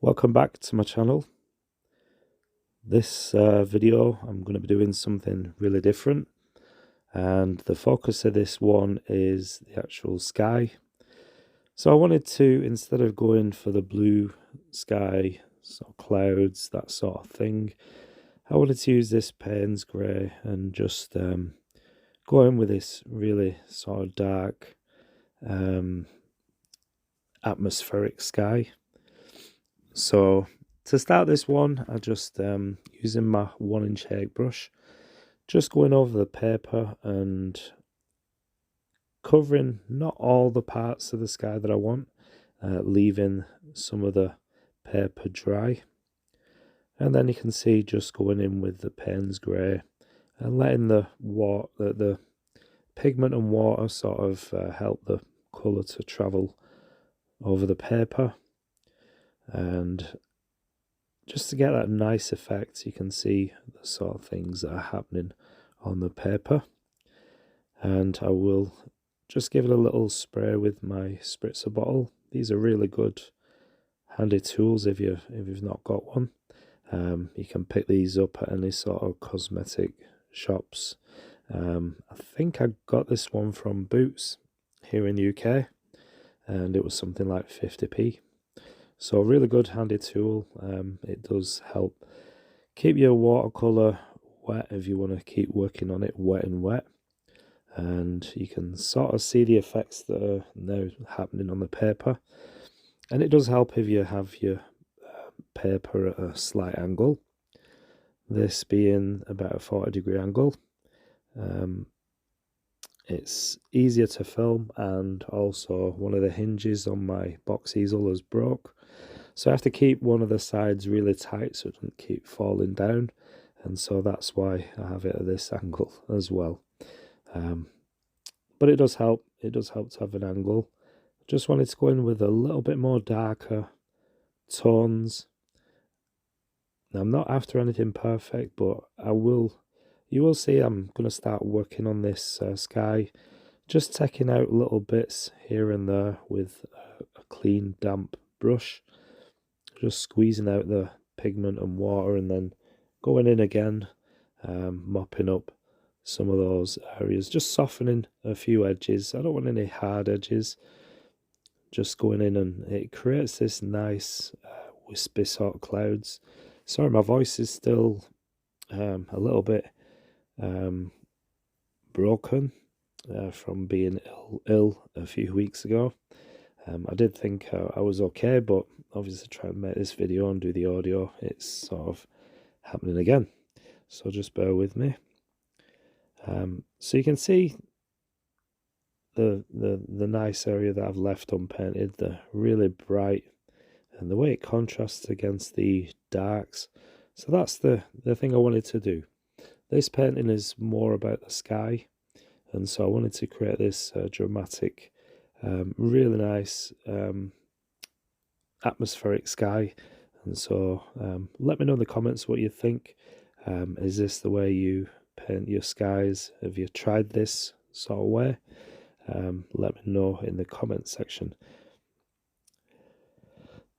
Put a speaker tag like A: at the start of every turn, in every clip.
A: Welcome back to my channel. This video I'm going to be doing something really different, and the focus of this one is the actual sky. So I wanted to, instead of going for the blue sky, sort of clouds, that sort of thing, I wanted to use this Payne's grey and just go in with this really sort of dark atmospheric sky. So to start this one, I just using my 1-inch Hake brush, just going over the paper and covering not all the parts of the sky that I want, leaving some of the paper dry. And then you can see just going in with the Payne's grey and letting the pigment and water sort of help the colour to travel over the paper. And just to get that nice effect, you can see the sort of things that are happening on the paper. And I will just give it a little spray with my spritzer bottle. These are really good handy tools if you've not got one. You can pick these up at any sort of cosmetic shops. I think I got this one from Boots here in the UK, and it was something like 50p. So a really good handy tool. It does help keep your watercolor wet if you want to keep working on it wet and wet. And you can sort of see the effects that are now happening on the paper. And it does help if you have your paper at a slight angle. This being about a 40-degree angle. It's easier to film, and also one of the hinges on my box easel has broke. So I have to keep one of the sides really tight so it doesn't keep falling down. And so that's why I have it at this angle as well. But it does help. It does help to have an angle. Just wanted to go in with a little bit more darker tones. Now, I'm not after anything perfect, but you will see I'm going to start working on this sky, just taking out little bits here and there with a clean, damp brush, just squeezing out the pigment and water, and then going in again, mopping up some of those areas, just softening a few edges. I don't want any hard edges. Just going in, and it creates this nice wispy sort of clouds. Sorry, my voice is still a little bit broken from being ill a few weeks ago. I did think I was okay, but obviously trying to make this video and do the audio, it's sort of happening again. So just bear with me. So you can see the nice area that I've left unpainted, the really bright, and the way it contrasts against the darks. So that's the thing I wanted to do. This painting is more about the sky, and so I wanted to create this dramatic, really nice atmospheric sky. And so let me know in the comments what you think. Is this the way you paint your skies? Have you tried this sort of way? Let me know in the comment section.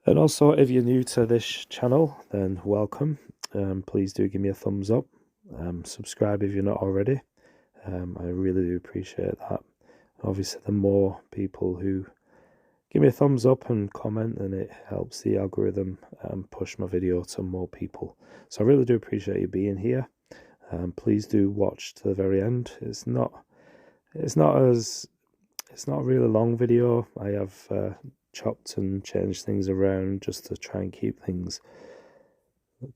A: And also, if you're new to this channel, then welcome. Please do give me a thumbs up. Subscribe if you're not already. I really do appreciate that. Obviously, the more people who give me a thumbs up and comment, then it helps the algorithm push my video to more people. So I really do appreciate you being here. Please do watch to the very end. It's not a really long video. I have chopped and changed things around just to try and keep things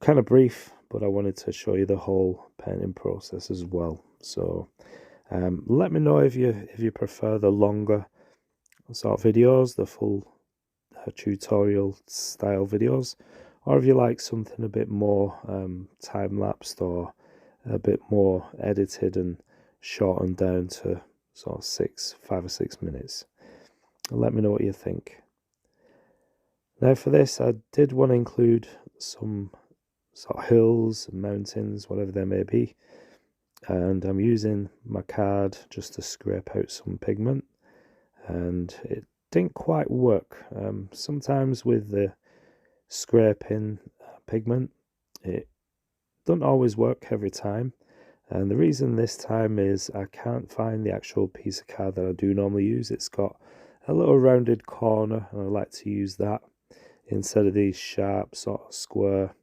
A: kind of brief, but I wanted to show you the whole painting process as well. So let me know if you prefer the longer sort of videos, the full tutorial style videos, or if you like something a bit more time-lapsed or a bit more edited and shortened down to sort of 5 or 6 minutes. Let me know what you think. Now for this, I did want to include some sort of hills and mountains, whatever they may be, and I'm using my card just to scrape out some pigment, and it didn't quite work. Sometimes with the scraping pigment. It doesn't always work every time, and the reason this time is I can't find the actual piece of card that I do normally use. It's got a little rounded corner, and I like to use that instead of these sharp sort of square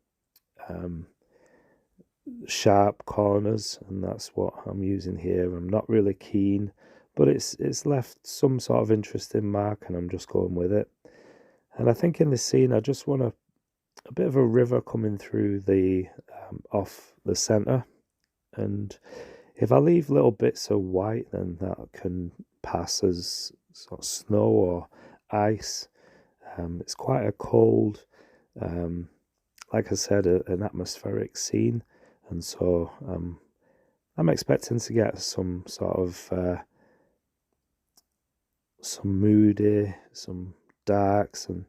A: sharp corners, and that's what I'm using here. I'm not really keen, but it's left some sort of interesting mark, and I'm just going with it. And I think in this scene I just want a bit of a river coming through the off the center, and if I leave little bits of white, then that can pass as sort of snow or ice. It's quite a cold, like I said, an atmospheric scene, and so I'm expecting to get some sort of some moody, some darks, and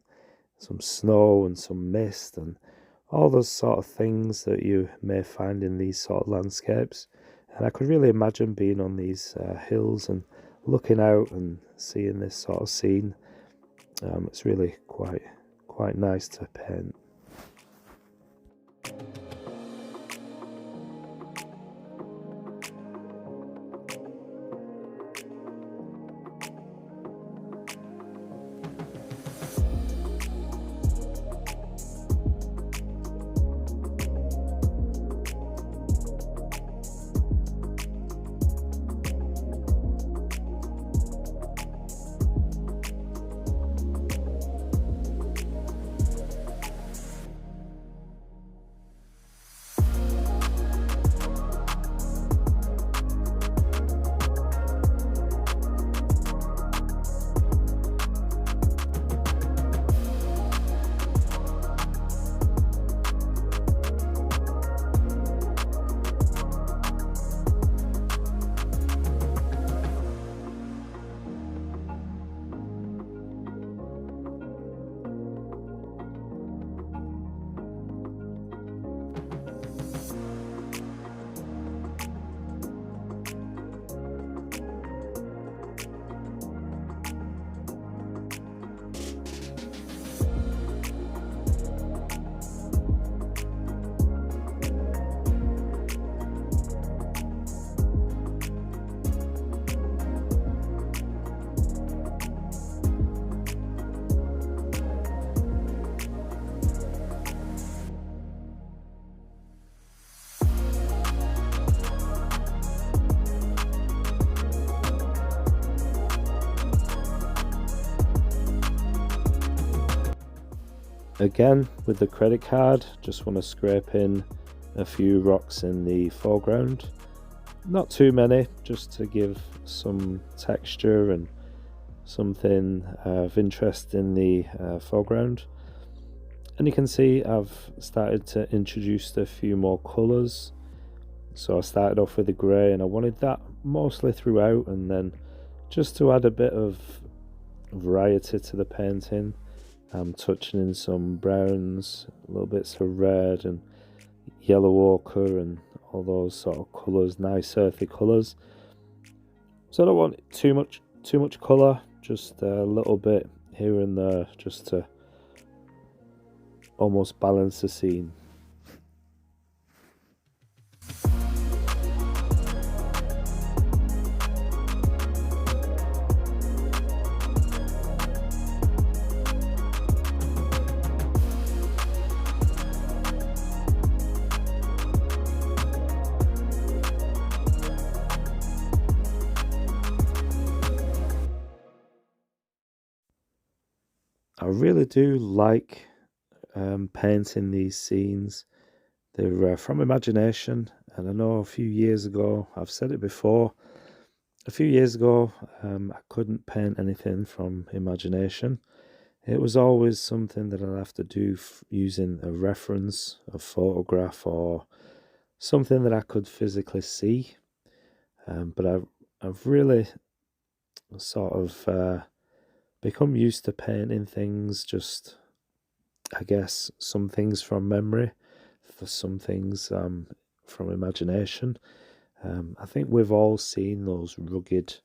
A: some snow and some mist, and all those sort of things that you may find in these sort of landscapes. And I could really imagine being on these hills and looking out and seeing this sort of scene. It's really quite nice to paint. Again, with the credit card, just want to scrape in a few rocks in the foreground. Not too many, just to give some texture and something of interest in the foreground. And you can see I've started to introduce a few more colours. So I started off with the grey, and I wanted that mostly throughout, and then just to add a bit of variety to the painting, I'm touching in some browns, little bits of red and yellow ochre, and all those sort of colours, nice earthy colours. So I don't want too much colour, just a little bit here and there, just to almost balance the scene. I really do like painting these scenes. They're from imagination, and I know a few years ago, I've said it before, a few years ago I couldn't paint anything from imagination. It was always something that I'd have to do using a reference, a photograph, or something that I could physically see. But I've really sort of become used to painting things, just, I guess, some things from memory, for some things from imagination. I think we've all seen those rugged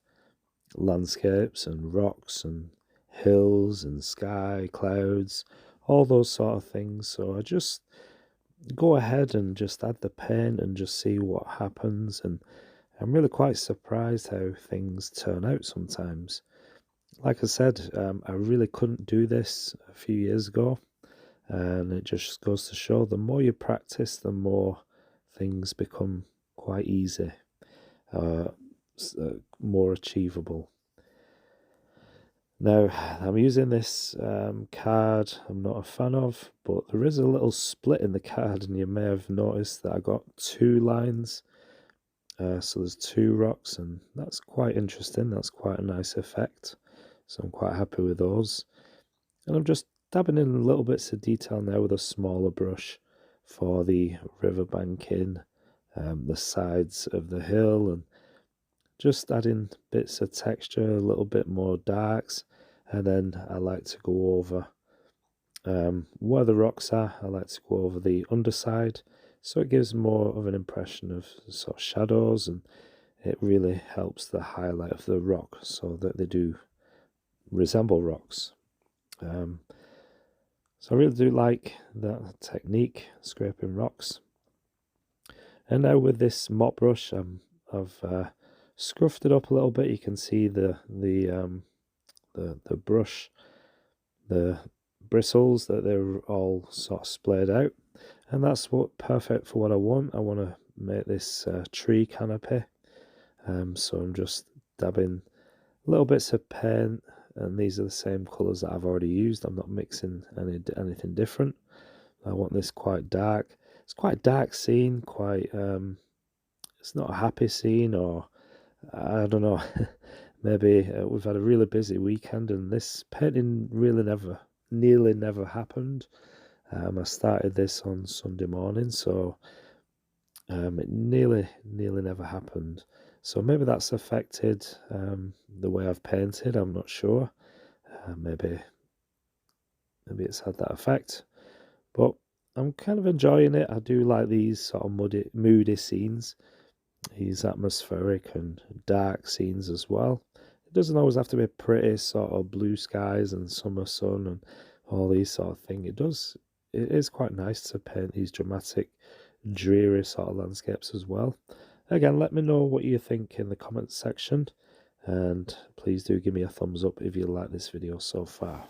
A: landscapes and rocks and hills and sky, clouds, all those sort of things. So I just go ahead and just add the paint and just see what happens, and I'm really quite surprised how things turn out sometimes. Like I said, I really couldn't do this a few years ago, and it just goes to show the more you practice, the more things become quite easy, uh, more achievable. Now, I'm using this card I'm not a fan of, but there is a little split in the card, and you may have noticed that I got two lines. So there's two rocks, and that's quite interesting. That's quite a nice effect. So I'm quite happy with those. And I'm just dabbing in little bits of detail now with a smaller brush for the riverbank in the sides of the hill, and just adding bits of texture, a little bit more darks. And then I like to go over where the rocks are. I like to go over the underside, so it gives more of an impression of sort of shadows, and it really helps the highlight of the rock so that they do resemble rocks. So I really do like that technique, scraping rocks. And now with this mop brush, I've scruffed it up a little bit. You can see the brush, the bristles, that they're all sort of splayed out, and that's what perfect for what I want. I want to make this tree canopy, so I'm just dabbing little bits of paint, and these are the same colours that I've already used. I'm not mixing anything different. I want this quite dark. It's quite a dark scene, quite it's not a happy scene, or I don't know. Maybe we've had a really busy weekend, and this painting nearly never happened. I started this on Sunday morning, so it nearly never happened. So maybe that's affected the way I've painted. I'm not sure. Maybe it's had that effect, but I'm kind of enjoying it. I do like these sort of moody scenes, these atmospheric and dark scenes as well. It doesn't always have to be pretty sort of blue skies and summer sun and all these sort of things. It is quite nice to paint these dramatic, dreary sort of landscapes as well. Again, let me know what you think in the comments section, and please do give me a thumbs up if you like this video so far.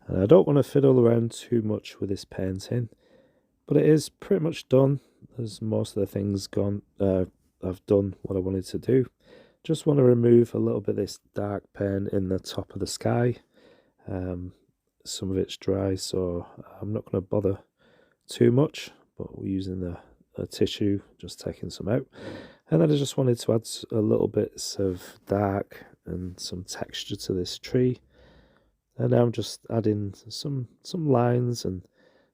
A: And I don't want to fiddle around too much with this painting, but it is pretty much done. There's most of the things gone. I've done what I wanted to do. Just want to remove a little bit of this dark paint in the top of the sky. Some of it's dry, so I'm not going to bother too much, but we're using a tissue, just taking some out. And then I just wanted to add a little bits of dark and some texture to this tree. And now I'm just adding some lines and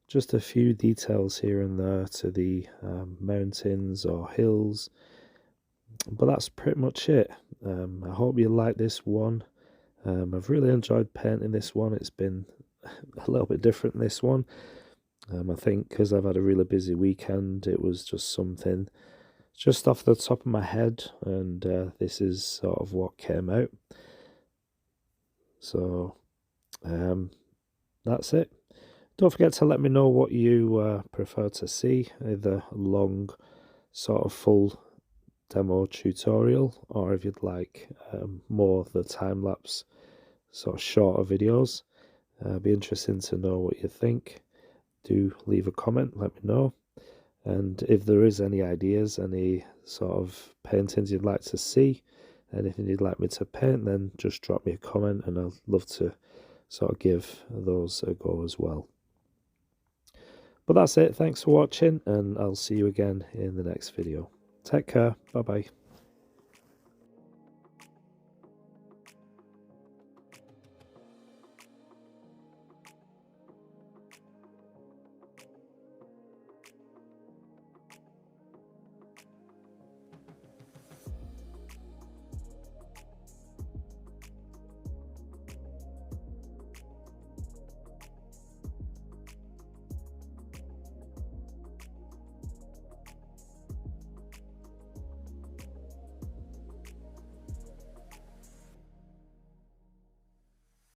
A: just a few details here and there to the mountains or hills. But that's pretty much it. I hope you like this one. I've really enjoyed painting this one. It's been a little bit different than this one. I think because I've had a really busy weekend, it was just something just off the top of my head, and this is sort of what came out. So that's it. Don't forget to let me know what you prefer to see, either long sort of full demo tutorial, or if you'd like more of the time-lapse sort of shorter videos. Be interesting to know what you think. Do leave a comment, let me know. And if there is any ideas, any sort of paintings you'd like to see, anything you'd like me to paint, then just drop me a comment and I'd love to sort of give those a go as well. But that's it. Thanks for watching, and I'll see you again in the next video. Take care. Bye bye.